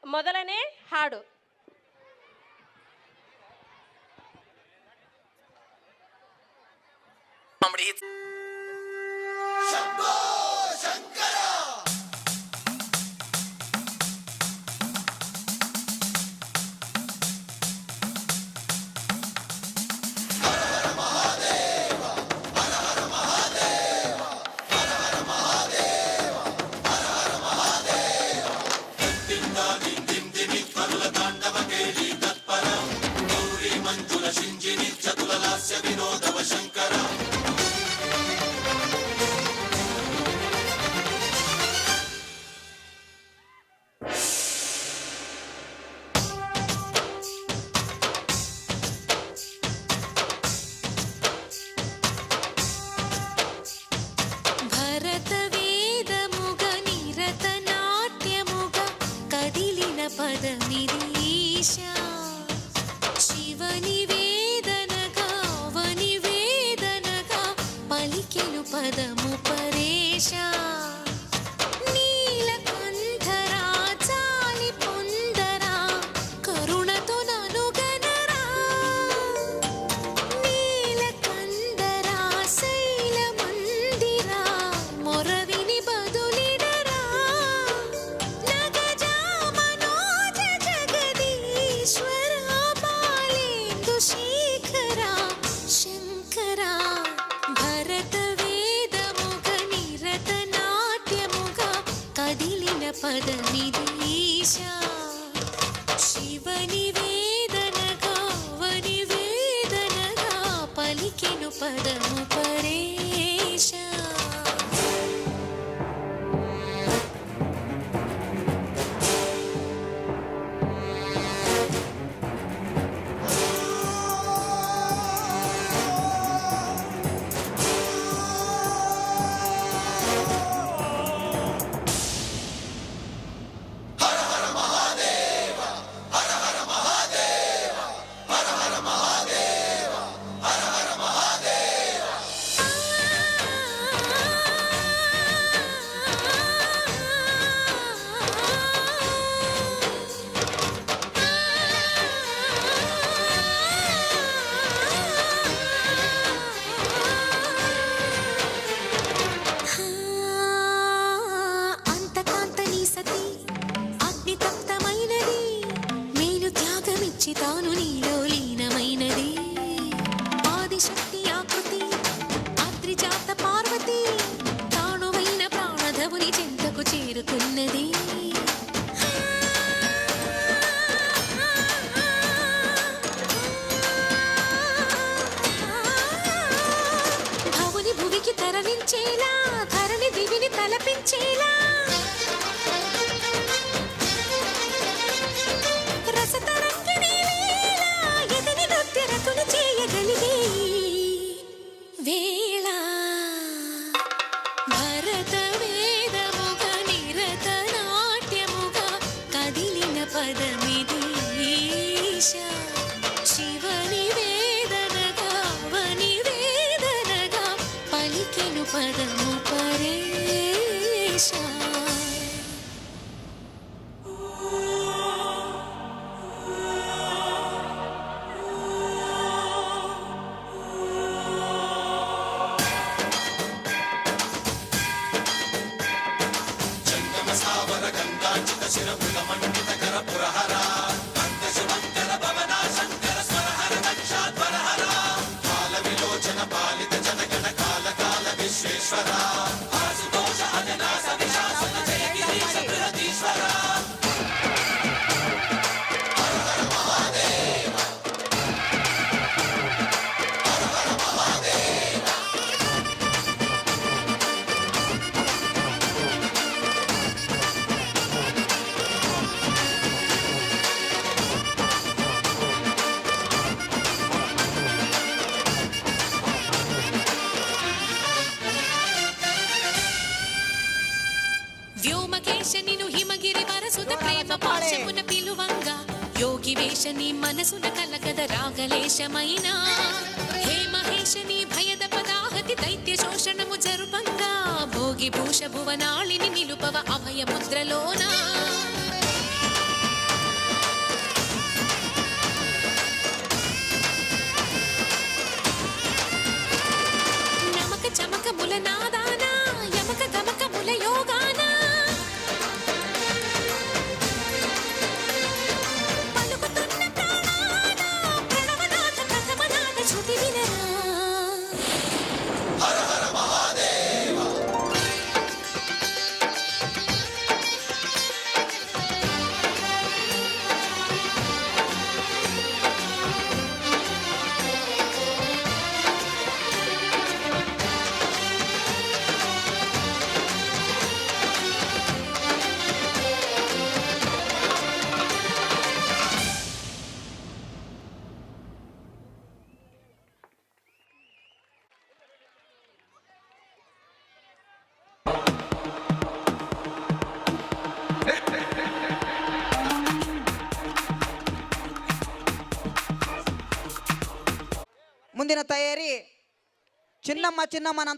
ಮೊದಲನೇ ಹಾಡು. పదము పరేశ నీలకంఠరా చాలి పొందరా కరుణతో ననుగనరా నీలకందరా శైల మందిరా మొరవిని బదులిడరా నగజా మనోజ జగదీశ్వర బాలేందు శేఖరా శంకరా భరత పదమిదీశా శివని వేదనగా వని వేదనగా పలికెను పదము పరేశా. తాను నీలో లీనమైనది ఆదిశక్తి ఆకృతి ఆద్రిజాత పార్వతి తానువైన ప్రాణధవుని చెంతకు చేరుకున్నది. భవుని భువికి తరలించేలా ధరణి దివిని తలపించేలా వేళ భరత వేదముగా నిరత నాట్యముగా కదిలిన పదమిదీశా శివని వేదనగా వని వేదనగా పలికెను పదము పరేశా. వ్యోమకేశనిను హిమగిరి వరసుత ప్రేమ పాశమున పిలువంగా యోగి వేషని మనసున కలగద రాగలేశమైన హే మహేశని భయద పదాహతి దైత్య శోషణము జరుపంగా భోగి భూష భువనాళిని నిలుపవ అభయ ముద్రలోనా ಮುಂದಿನ ತಯಾರಿ ಚಿನ್ನಮ್ಮ ಚಿನ್ನಮ್ಮನ